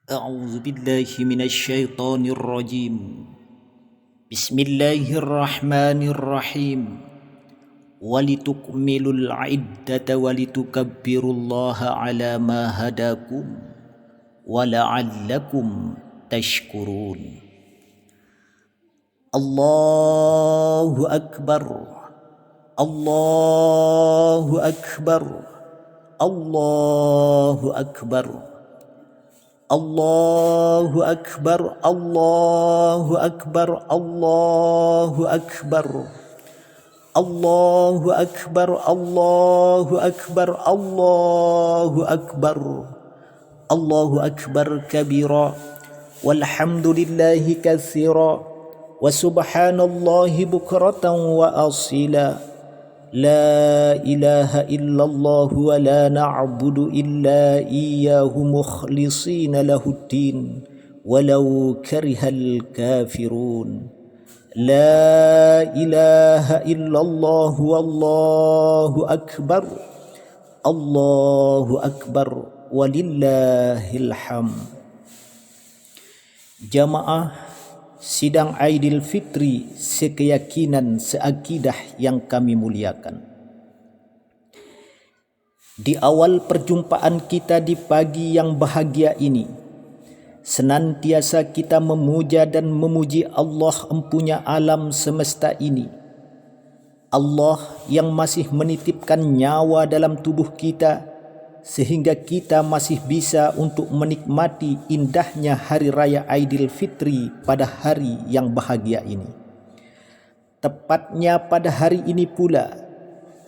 أعوذ بالله من الشيطان الرجيم. بسم الله الرحمن الرحيم. ولتكملوا العدة ولتكبروا الله على ما هداكم ولعلكم تشكرون. الله أكبر، الله أكبر، الله أكبر، الله أكبر، الله أكبر، الله أكبر، الله أكبر، الله أكبر، الله أكبر، الله أكبر كبيرا والحمد لله كثيرا وسبحان الله بكرة وأصيلا. لا إله إلا الله ولا نعبد إلا إياه مخلصين له الدين ولو كره الكافرون. لا إله إلا الله والله أكبر، الله أكبر ولله الحمد. Jamaah sidang Aidil Fitri sekeyakinan seakidah yang kami muliakan. Di awal perjumpaan kita di pagi yang bahagia ini, senantiasa kita memuja dan memuji Allah empunya alam semesta ini. Allah yang masih menitipkan nyawa dalam tubuh kita sehingga kita masih bisa untuk menikmati indahnya Hari Raya Aidil Fitri pada hari yang bahagia ini. Tepatnya pada hari ini pula,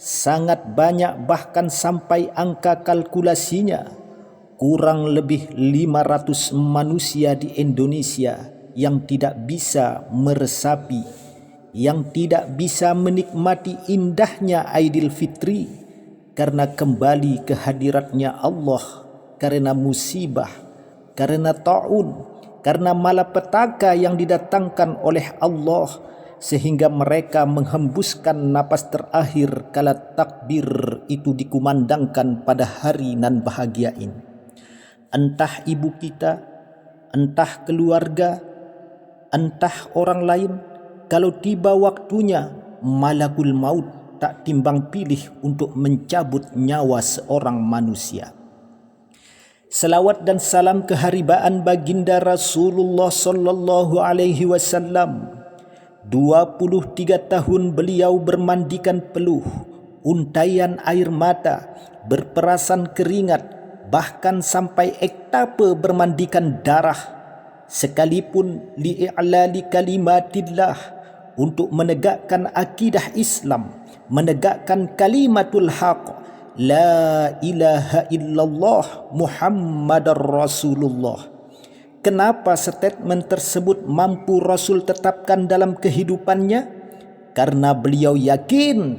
sangat banyak bahkan sampai angka kalkulasinya, kurang lebih 500 manusia di Indonesia yang tidak bisa meresapi, yang tidak bisa menikmati indahnya Aidil Fitri karena kembali ke hadiratnya Allah, karena musibah, karena ta'un, karena malapetaka yang didatangkan oleh Allah, sehingga mereka menghembuskan napas terakhir kala takbir itu dikumandangkan pada hari nan bahagia ini. Entah ibu kita, entah keluarga, entah orang lain, kalau tiba waktunya, malakul maut tak timbang pilih untuk mencabut nyawa seorang manusia. Selawat dan salam keharibaan baginda Rasulullah sallallahu alaihi wasallam. 23 tahun beliau bermandikan peluh, untaian air mata, berperasan keringat, bahkan sampai ektape bermandikan darah, sekalipun li'a'lali kalimatillah, untuk menegakkan akidah Islam, menegakkan kalimatul haq, la ilaha illallah Muhammadar Rasulullah. Kenapa statement tersebut mampu Rasul tetapkan dalam kehidupannya? Karena beliau yakin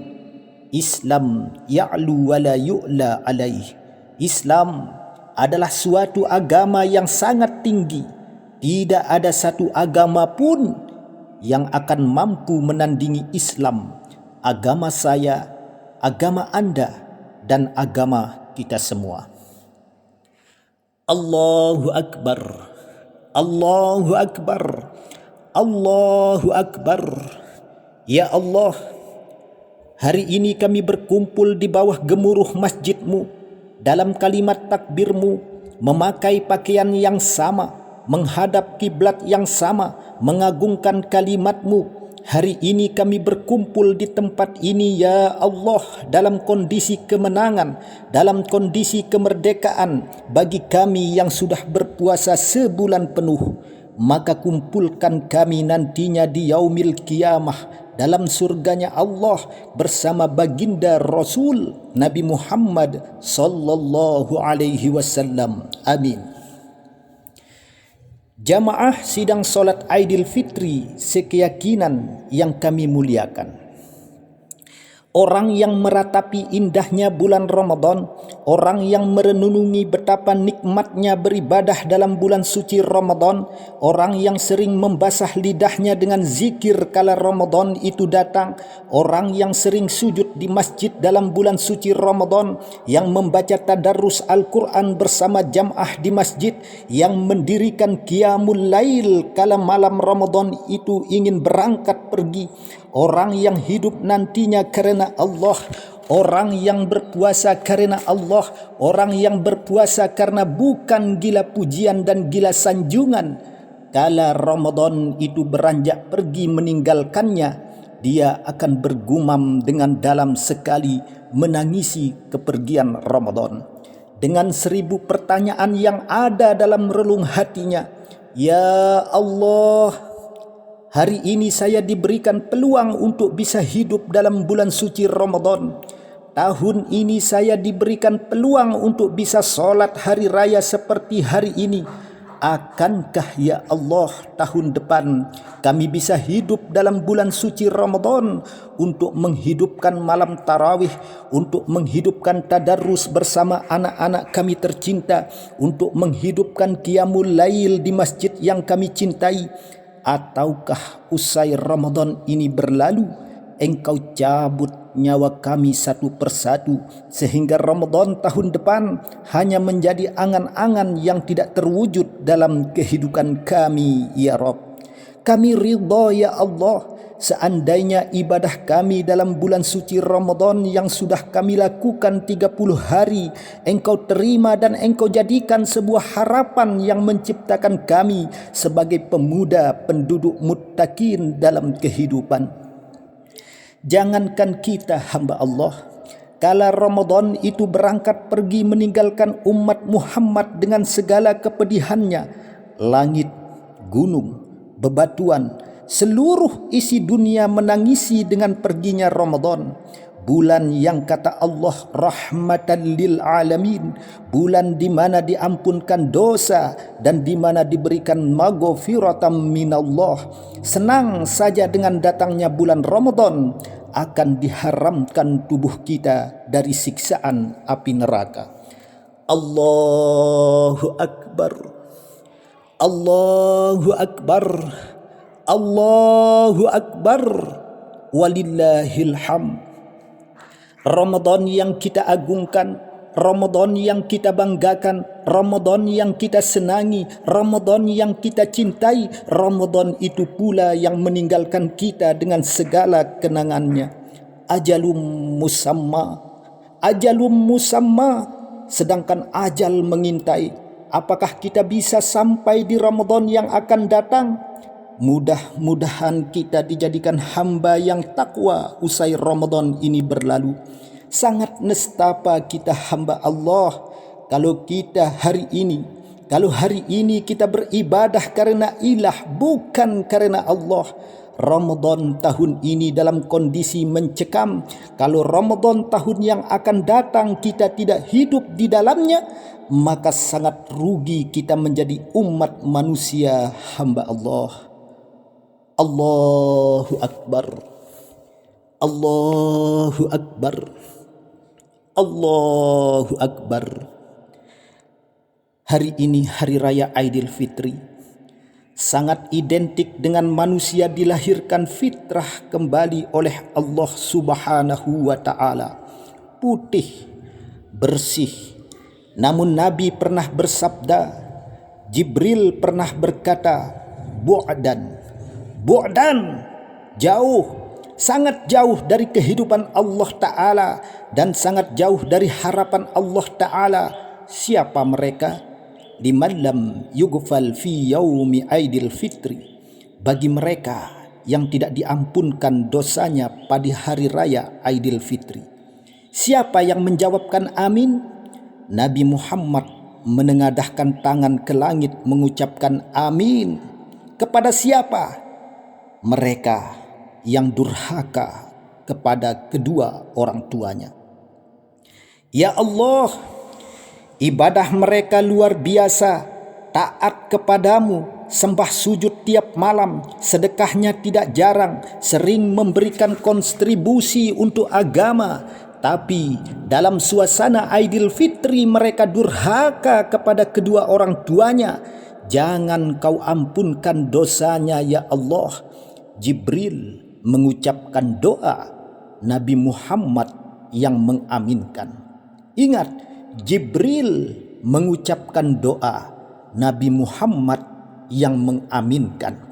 Islam ya'lu wa la yu'la alaih. Islam adalah suatu agama yang sangat tinggi. Tidak ada satu agama pun yang akan mampu menandingi Islam, agama saya, agama anda, dan agama kita semua. Allahu Akbar, Allahu Akbar, Allahu Akbar. Ya Allah, hari ini kami berkumpul di bawah gemuruh masjid-Mu, dalam kalimat takbir-Mu, memakai pakaian yang sama, menghadap kiblat yang sama, mengagungkan kalimat-Mu. Hari ini kami berkumpul di tempat ini, ya Allah, dalam kondisi kemenangan, dalam kondisi kemerdekaan bagi kami yang sudah berpuasa sebulan penuh. Maka kumpulkan kami nantinya di yaumil qiyamah dalam surganya Allah bersama baginda Rasul Nabi Muhammad sallallahu alaihi wasallam. Amin. Jamaah sidang solat Aidil Fitri sekeyakinan yang kami muliakan. Orang yang meratapi indahnya bulan Ramadan, orang yang merenungi betapa nikmatnya beribadah dalam bulan suci Ramadan, orang yang sering membasah lidahnya dengan zikir kala Ramadan itu datang, orang yang sering sujud di masjid dalam bulan suci Ramadan, yang membaca tadarrus Al-Quran bersama jamaah di masjid, yang mendirikan qiyamul lail kala malam Ramadan itu ingin berangkat pergi, orang yang hidup nantinya karena Allah, orang yang berpuasa karena Allah, orang yang berpuasa karena bukan gila pujian dan gila sanjungan. Kala Ramadan itu beranjak pergi meninggalkannya, dia akan bergumam dengan dalam sekali menangisi kepergian Ramadan. Dengan 1000 pertanyaan yang ada dalam relung hatinya, ya Allah, hari ini saya diberikan peluang untuk bisa hidup dalam bulan suci Ramadan. Tahun ini saya diberikan peluang untuk bisa solat hari raya seperti hari ini. Akankah ya Allah tahun depan kami bisa hidup dalam bulan suci Ramadan untuk menghidupkan malam tarawih, untuk menghidupkan tadarrus bersama anak-anak kami tercinta, untuk menghidupkan qiyamul lail di masjid yang kami cintai? Ataukah usai Ramadan ini berlalu, Engkau cabut nyawa kami satu persatu, sehingga Ramadan tahun depan hanya menjadi angan-angan yang tidak terwujud dalam kehidupan kami, ya Rabb. Kami ridha ya Allah, seandainya ibadah kami dalam bulan suci Ramadan yang sudah kami lakukan 30 hari, Engkau terima dan Engkau jadikan sebuah harapan yang menciptakan kami sebagai pemuda penduduk muttaqin dalam kehidupan. Jangankan kita hamba Allah, kala Ramadan itu berangkat pergi meninggalkan umat Muhammad dengan segala kepedihannya, langit, gunung, bebatuan, seluruh isi dunia menangisi dengan perginya Ramadan. Bulan yang kata Allah rahmatan lil alamin, bulan di mana diampunkan dosa dan di mana diberikan maghfiratan minallah. Senang saja dengan datangnya bulan Ramadan, akan diharamkan tubuh kita dari siksaan api neraka. Allahu Akbar, Allahu Akbar, Allahu Akbar, walillahil hamd. Ramadan yang kita agungkan, Ramadan yang kita banggakan, Ramadan yang kita senangi, Ramadan yang kita cintai, Ramadan itu pula yang meninggalkan kita dengan segala kenangannya. Ajalum musamma, ajalum musamma, sedangkan ajal mengintai. Apakah kita bisa sampai di Ramadan yang akan datang? Mudah-mudahan kita dijadikan hamba yang takwa usai Ramadan ini berlalu. Sangat nestapa kita hamba Allah kalau hari ini kita beribadah karena ilah, bukan karena Allah. Ramadan tahun ini dalam kondisi mencekam. Kalau Ramadan tahun yang akan datang kita tidak hidup di dalamnya, maka sangat rugi kita menjadi umat manusia hamba Allah. Allahu Akbar, Allahu Akbar, Allahu Akbar. Hari ini hari raya Aidil Fitri, sangat identik dengan manusia dilahirkan fitrah kembali oleh Allah Subhanahu wa Ta'ala, putih, bersih. Namun Nabi pernah bersabda, Jibril pernah berkata, bu'dan, bu'dan, jauh, sangat jauh dari kehidupan Allah Ta'ala dan sangat jauh dari harapan Allah Ta'ala. Siapa mereka? Liman lam yughfal fi yaumi Aidil Fitri, bagi mereka yang tidak diampunkan dosanya pada hari raya Aidil Fitri. Siapa yang menjawabkan amin? Nabi Muhammad menengadahkan tangan ke langit mengucapkan amin. Kepada siapa? Mereka yang durhaka kepada kedua orang tuanya. Ya Allah, ibadah mereka luar biasa, taat kepadamu, sembah sujud tiap malam, sedekahnya tidak jarang, sering memberikan kontribusi untuk agama. Tapi dalam suasana Aidil Fitri mereka durhaka kepada kedua orang tuanya. Jangan kau ampunkan dosanya ya Allah. Jibril mengucapkan doa, Nabi Muhammad yang mengaminkan. Ingat, Jibril mengucapkan doa, Nabi Muhammad yang mengaminkan.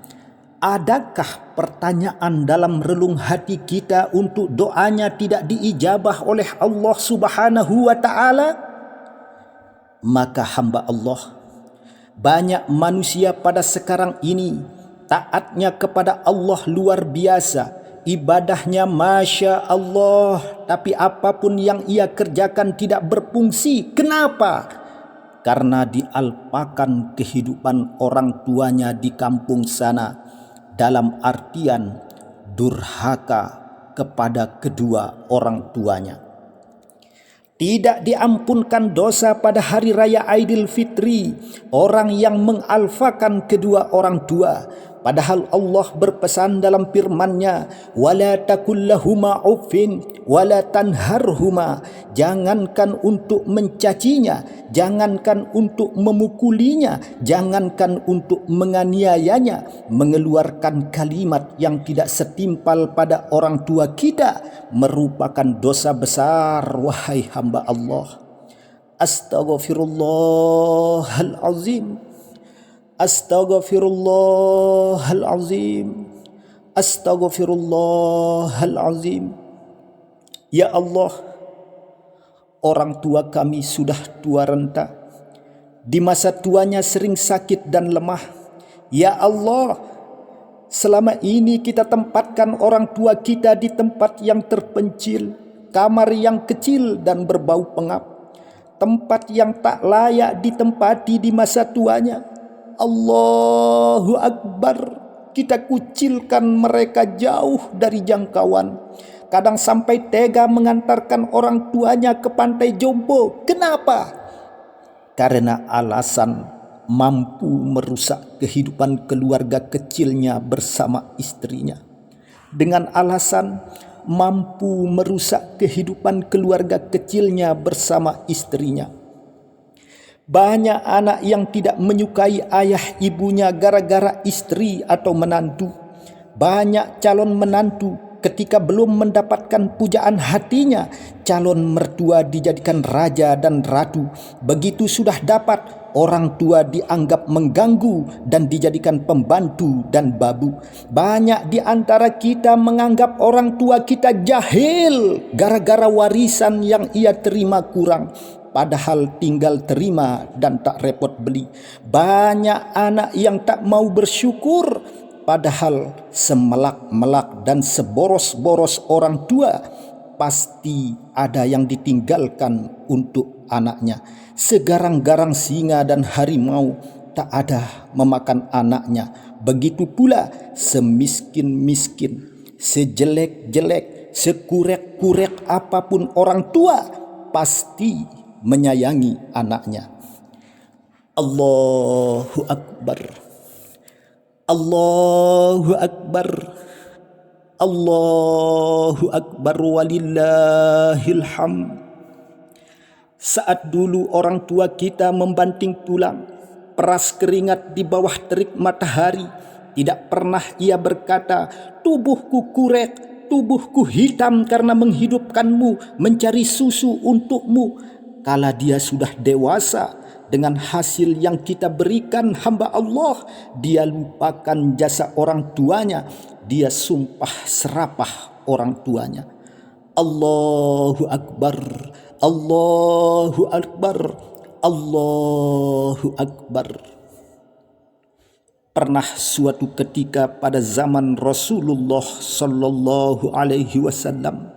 Adakah pertanyaan dalam relung hati kita untuk doanya tidak diijabah oleh Allah Subhanahu wa ta'ala? Maka hamba Allah, banyak manusia pada sekarang ini taatnya kepada Allah luar biasa, ibadahnya Masya Allah, tapi apapun yang ia kerjakan tidak berfungsi. Kenapa? Karena dialpakan kehidupan orang tuanya di kampung sana, dalam artian durhaka kepada kedua orang tuanya. Tidak diampunkan dosa pada hari raya Aidil Fitri orang yang mengalfakan kedua orang tua. Padahal Allah berpesan dalam firman-Nya, wala takul lahuma uffin wala tanharhuma. Jangankan untuk mencacinya, jangankan untuk memukulinya, jangankan untuk menganiayanya. Mengeluarkan kalimat yang tidak setimpal pada orang tua kita merupakan dosa besar, wahai hamba Allah. Astaghfirullahalazim. Astaghfirullahalazim. Astaghfirullahalazim. Ya Allah, orang tua kami sudah tua renta. Di masa tuanya sering sakit dan lemah. Ya Allah, selama ini kita tempatkan orang tua kita di tempat yang terpencil, kamar yang kecil dan berbau pengap, tempat yang tak layak ditempati di masa tuanya. Allahu Akbar, kita kucilkan mereka jauh dari jangkauan. Kadang sampai tega mengantarkan orang tuanya ke pantai jompo. Kenapa? Karena alasan mampu merusak kehidupan keluarga kecilnya bersama istrinya. Dengan alasan mampu merusak kehidupan keluarga kecilnya bersama istrinya. Banyak anak yang tidak menyukai ayah ibunya gara-gara istri atau menantu. Banyak calon menantu ketika belum mendapatkan pujaan hatinya, calon mertua dijadikan raja dan ratu. Begitu sudah dapat, orang tua dianggap mengganggu dan dijadikan pembantu dan babu. Banyak di antara kita menganggap orang tua kita jahil gara-gara warisan yang ia terima kurang. Padahal tinggal terima dan tak repot beli. Banyak anak yang tak mau bersyukur, padahal semelak-melak dan seboros-boros orang tua pasti ada yang ditinggalkan untuk anaknya. Segarang-garang singa dan harimau tak ada memakan anaknya. Begitu pula semiskin-miskin, sejelek-jelek, sekurek-kurek apapun orang tua, pasti menyayangi anaknya. Allahu Akbar. Allahu Akbar. Allahu Akbar walillahil hamd. Saat dulu orang tua kita membanting tulang, peras keringat di bawah terik matahari, tidak pernah ia berkata, tubuhku kurek, tubuhku hitam karena menghidupkanmu, mencari susu untukmu. Kala dia sudah dewasa, dengan hasil yang kita berikan hamba Allah, dia lupakan jasa orang tuanya, dia sumpah serapah orang tuanya. Allahu Akbar, Allahu Akbar, Allahu Akbar. Pernah suatu ketika pada zaman Rasulullah sallallahu alaihi wasallam,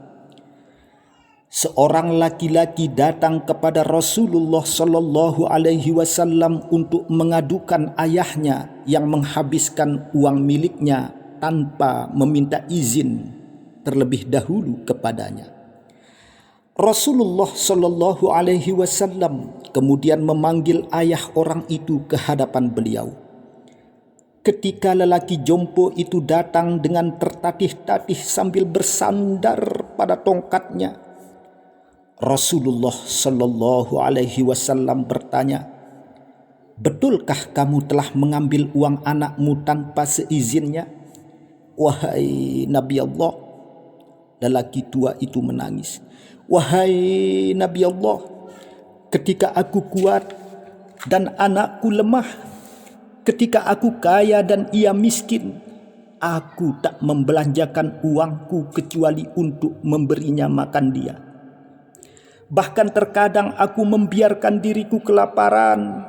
seorang laki-laki datang kepada Rasulullah sallallahu alaihi wasallam untuk mengadukan ayahnya yang menghabiskan uang miliknya tanpa meminta izin terlebih dahulu kepadanya. Rasulullah sallallahu alaihi wasallam kemudian memanggil ayah orang itu ke hadapan beliau. Ketika lelaki jompo itu datang dengan tertatih-tatih sambil bersandar pada tongkatnya, Rasulullah sallallahu alaihi wasallam bertanya, "Betulkah kamu telah mengambil uang anakmu tanpa seizinnya?" "Wahai Nabi Allah," lelaki tua itu menangis, "Wahai Nabi Allah, ketika aku kuat dan anakku lemah, ketika aku kaya dan ia miskin, aku tak membelanjakan uangku kecuali untuk memberinya makan dia. Bahkan terkadang aku membiarkan diriku kelaparan,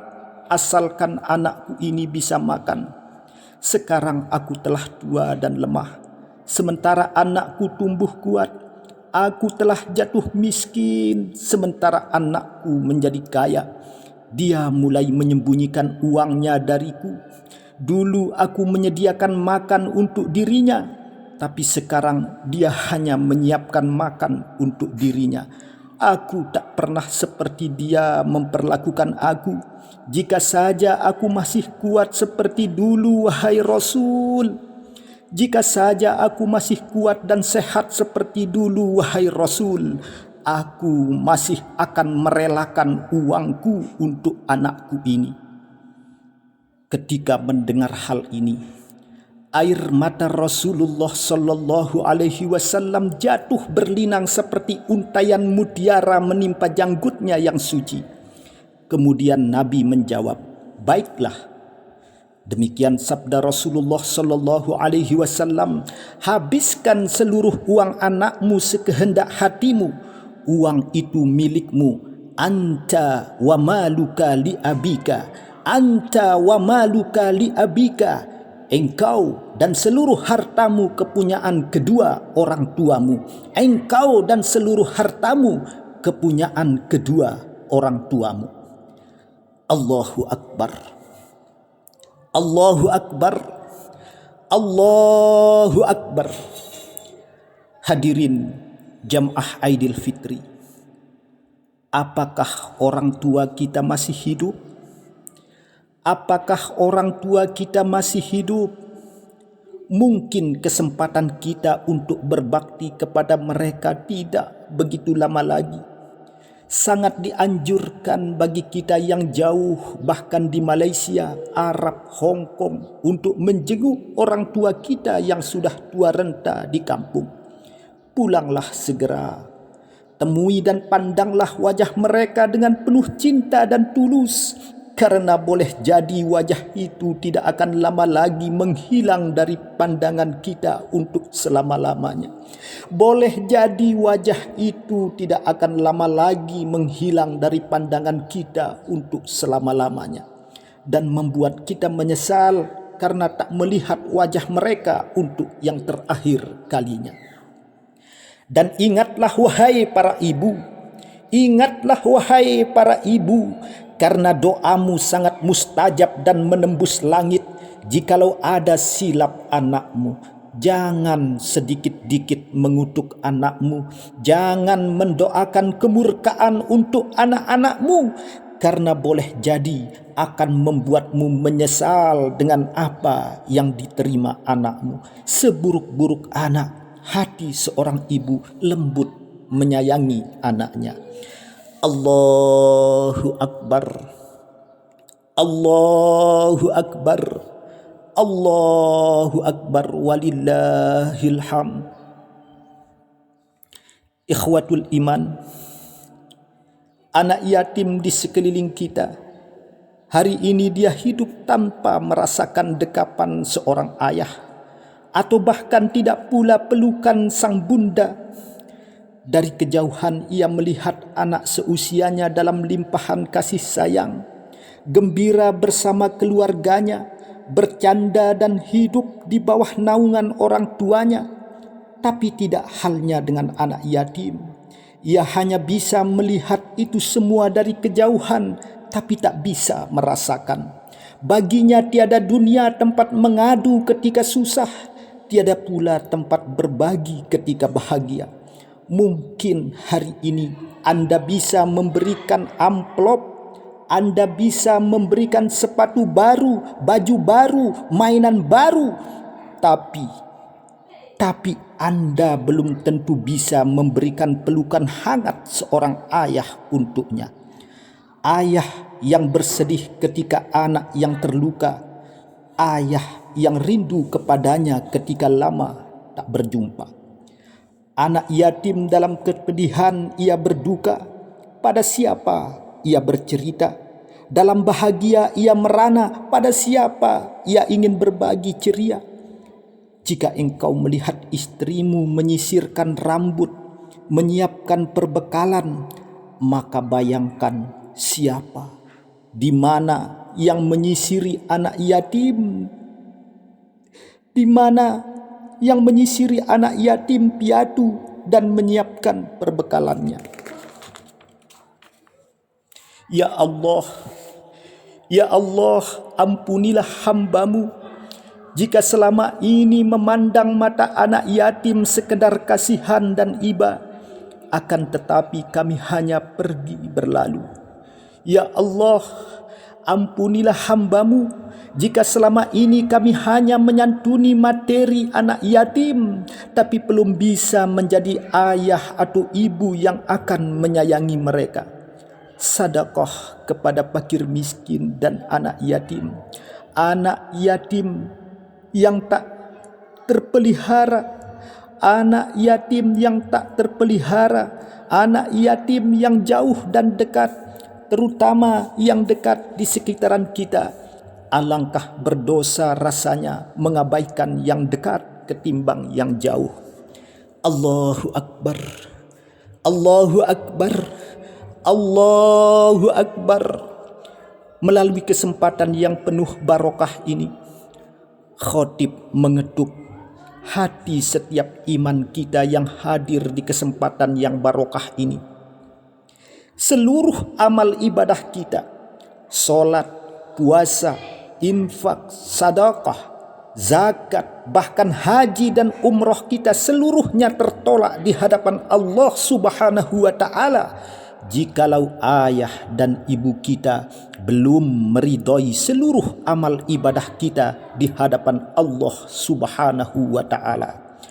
asalkan anakku ini bisa makan. Sekarang aku telah tua dan lemah, sementara anakku tumbuh kuat. Aku telah jatuh miskin, sementara anakku menjadi kaya. Dia mulai menyembunyikan uangnya dariku. Dulu aku menyediakan makan untuk dirinya, tapi sekarang dia hanya menyiapkan makan untuk dirinya. Aku tak pernah seperti dia memperlakukan aku. Jika saja aku masih kuat seperti dulu, wahai Rasul. Jika saja aku masih kuat dan sehat seperti dulu, wahai Rasul, aku masih akan merelakan uangku untuk anakku ini." Ketika mendengar hal ini, air mata Rasulullah sallallahu alaihi wasallam jatuh berlinang seperti untaian mutiara menimpa janggutnya yang suci. Kemudian Nabi menjawab, "Baiklah." Demikian sabda Rasulullah sallallahu alaihi wasallam, "Habiskan seluruh uang anakmu sekehendak hatimu. Uang itu milikmu. Anta wa maluka li abika. Anta wa maluka li abika." Engkau dan seluruh hartamu kepunyaan kedua orang tuamu. Engkau dan seluruh hartamu kepunyaan kedua orang tuamu. Allahu Akbar. Allahu Akbar. Allahu Akbar. Hadirin jamaah Aidil Fitri, apakah orang tua kita masih hidup? Apakah orang tua kita masih hidup? Mungkin kesempatan kita untuk berbakti kepada mereka tidak begitu lama lagi. Sangat dianjurkan bagi kita yang jauh, bahkan di Malaysia, Arab, Hong Kong, untuk menjenguk orang tua kita yang sudah tua renta di kampung. Pulanglah segera. Temui dan pandanglah wajah mereka dengan penuh cinta dan tulus. Karena boleh jadi wajah itu tidak akan lama lagi menghilang dari pandangan kita untuk selama-lamanya. Boleh jadi wajah itu tidak akan lama lagi menghilang dari pandangan kita untuk selama-lamanya. Dan membuat kita menyesal karena tak melihat wajah mereka untuk yang terakhir kalinya. Dan ingatlah wahai para ibu, ingatlah wahai para ibu, karena doamu sangat mustajab dan menembus langit. Jikalau ada silap anakmu, jangan sedikit-dikit mengutuk anakmu. Jangan mendoakan kemurkaan untuk anak-anakmu, karena boleh jadi akan membuatmu menyesal dengan apa yang diterima anakmu. Seburuk-buruk anak, hati seorang ibu lembut menyayangi anaknya. Allahu Akbar. Allahu Akbar. Allahu Akbar walillahil hamd. Ikhwatul iman, anak yatim di sekeliling kita, hari ini dia hidup tanpa merasakan dekapan seorang ayah, atau bahkan tidak pula pelukan sang bunda. Dari kejauhan ia melihat anak seusianya dalam limpahan kasih sayang, gembira bersama keluarganya, bercanda dan hidup di bawah naungan orang tuanya. Tapi tidak halnya dengan anak yatim. Ia hanya bisa melihat itu semua dari kejauhan, tapi tak bisa merasakan. Baginya tiada dunia tempat mengadu ketika susah, tiada pula tempat berbagi ketika bahagia. Mungkin hari ini Anda bisa memberikan amplop, Anda bisa memberikan sepatu baru, baju baru, mainan baru, tapi tapi Anda belum tentu bisa memberikan pelukan hangat seorang ayah untuknya. Ayah yang bersedih ketika anak yang terluka, ayah yang rindu kepadanya ketika lama tak berjumpa. Anak yatim dalam kepedihan ia berduka, pada siapa ia bercerita? Dalam bahagia ia merana, pada siapa ia ingin berbagi ceria? Jika engkau melihat istrimu menyisirkan rambut, menyiapkan perbekalan, maka bayangkan siapa, di mana yang menyisiri anak yatim, di mana yang menyisiri anak yatim piatu dan menyiapkan perbekalannya. Ya Allah, ya Allah, ampunilah hamba-Mu jika selama ini memandang mata anak yatim sekedar kasihan dan iba, akan tetapi kami hanya pergi berlalu. Ya Allah, ampunilah hamba-Mu jika selama ini kami hanya menyantuni materi anak yatim, tapi belum bisa menjadi ayah atau ibu yang akan menyayangi mereka. Sedekah kepada fakir miskin dan anak yatim yang tak terpelihara, anak yatim yang tak terpelihara, anak yatim yang jauh dan dekat, terutama yang dekat di sekitaran kita. Alangkah berdosa rasanya mengabaikan yang dekat ketimbang yang jauh. Allahu Akbar, Allahu Akbar, Allahu Akbar. Melalui kesempatan yang penuh barokah ini, khotib mengetuk hati setiap iman kita yang hadir di kesempatan yang barokah ini. Seluruh amal ibadah kita, solat, puasa, infak, sedekah, zakat, bahkan haji dan umroh kita seluruhnya tertolak di hadapan Allah Subhanahu wa Ta'ala jikalau ayah dan ibu kita belum meridhoi seluruh amal ibadah kita di hadapan Allah Subhanahu wa Ta'ala.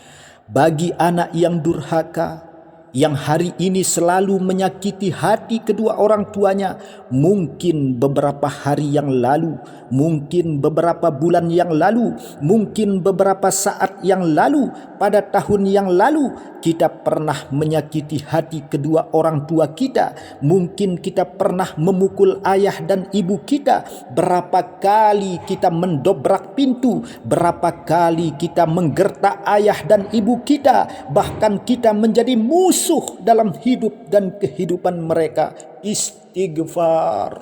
Bagi anak yang durhaka, yang hari ini selalu menyakiti hati kedua orang tuanya, mungkin beberapa hari yang lalu, mungkin beberapa bulan yang lalu, mungkin beberapa saat yang lalu, pada tahun yang lalu kita pernah menyakiti hati kedua orang tua kita. Mungkin kita pernah memukul ayah dan ibu kita. Berapa kali kita mendobrak pintu, berapa kali kita menggertak ayah dan ibu kita, bahkan kita menjadi musuh dalam hidup dan kehidupan mereka. Istighfar,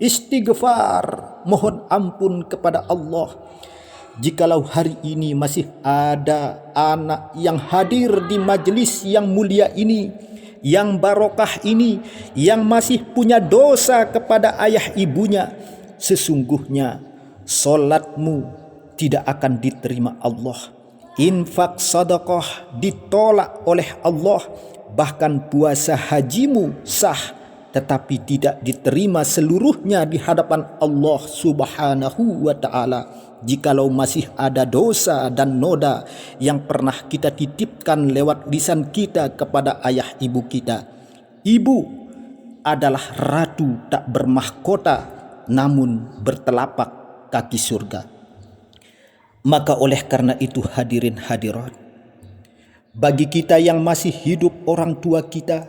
istighfar, mohon ampun kepada Allah. Jikalau hari ini masih ada anak yang hadir di majelis yang mulia ini, yang barokah ini, yang masih punya dosa kepada ayah ibunya, sesungguhnya solatmu tidak akan diterima Allah. Infak sedekah ditolak oleh Allah. Bahkan puasa hajimu sah, tetapi tidak diterima seluruhnya di hadapan Allah Subhanahu wa Ta'ala. Jikalau masih ada dosa dan noda yang pernah kita titipkan lewat lisan kita kepada ayah ibu kita. Ibu adalah ratu tak bermahkota, namun bertelapak kaki surga. Maka oleh karena itu hadirin hadirat, bagi kita yang masih hidup orang tua kita,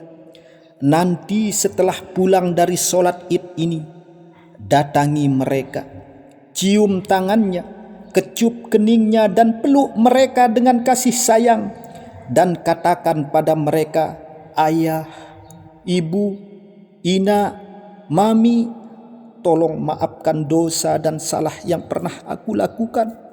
nanti setelah pulang dari sholat id ini, datangi mereka, cium tangannya, kecup keningnya dan peluk mereka dengan kasih sayang, dan katakan pada mereka, ayah, ibu, ina, mami, tolong maafkan dosa dan salah yang pernah aku lakukan.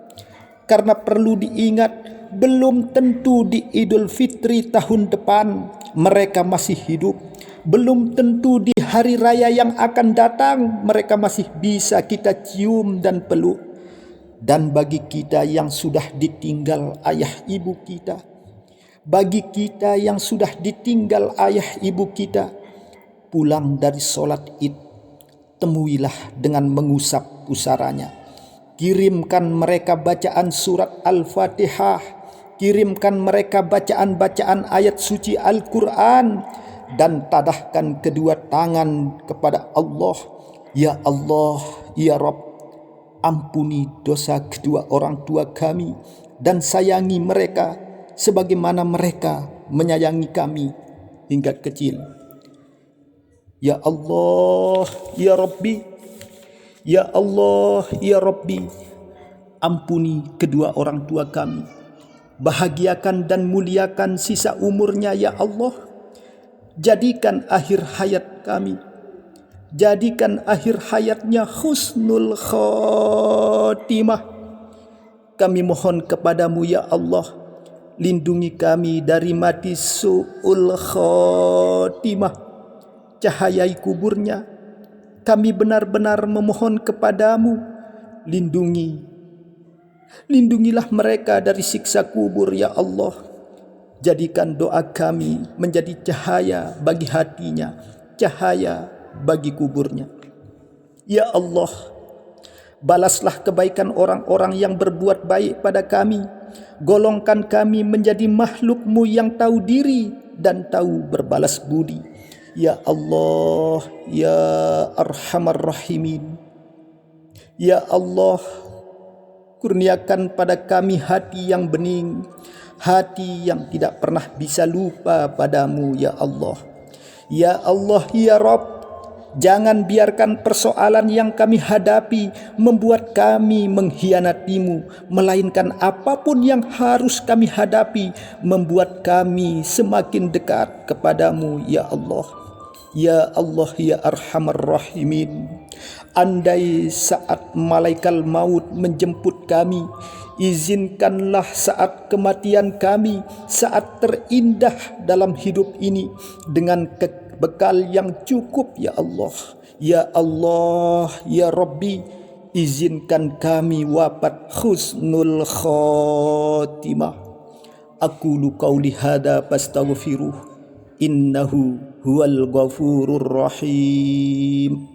Karena perlu diingat, belum tentu di Idul Fitri tahun depan mereka masih hidup. Belum tentu di hari raya yang akan datang mereka masih bisa kita cium dan peluk. Dan bagi kita yang sudah ditinggal ayah ibu kita, bagi kita yang sudah ditinggal ayah ibu kita, pulang dari sholat id, temuilah dengan mengusap pusaranya. Kirimkan mereka bacaan surat Al-Fatihah, Kirimkan mereka bacaan-bacaan ayat suci Al-Quran, dan tadahkan kedua tangan kepada Allah. Ya Allah, ya Rabb, ampuni dosa kedua orang tua kami dan sayangi mereka sebagaimana mereka menyayangi kami hingga kecil. Ya Allah, ya Rabbi, ya Allah, ya Rabbi, ampuni kedua orang tua kami. Bahagiakan dan muliakan sisa umurnya ya Allah. Jadikan akhir hayat kami, jadikan akhir hayatnya husnul khotimah. Kami mohon kepadamu ya Allah, lindungi kami dari mati su'ul khotimah. Cahayai kuburnya. Kami benar-benar memohon kepadamu, lindungilah mereka dari siksa kubur ya Allah. Jadikan doa kami menjadi cahaya bagi hatinya, cahaya bagi kuburnya. Ya Allah, balaslah kebaikan orang-orang yang berbuat baik pada kami. Golongkan kami menjadi makhluk-Mu yang tahu diri dan tahu berbalas budi. Ya Allah, ya Arhamar Rahimin. Ya Allah, kurniakan pada kami hati yang bening, hati yang tidak pernah bisa lupa padamu ya Allah. Ya Allah, ya Rabb, jangan biarkan persoalan yang kami hadapi membuat kami mengkhianatimu, melainkan apapun yang harus kami hadapi membuat kami semakin dekat kepadamu ya Allah. Ya Allah, ya Arhamar Rahimin. Andai saat malaikat maut menjemput kami, izinkanlah saat kematian kami, saat terindah dalam hidup ini, dengan bekal yang cukup ya Allah. Ya Allah, ya Rabbi, izinkan kami wafat husnul khotimah. Aqulu qauli hada fastaghfiruh, innahu huwal ghafurur rahim.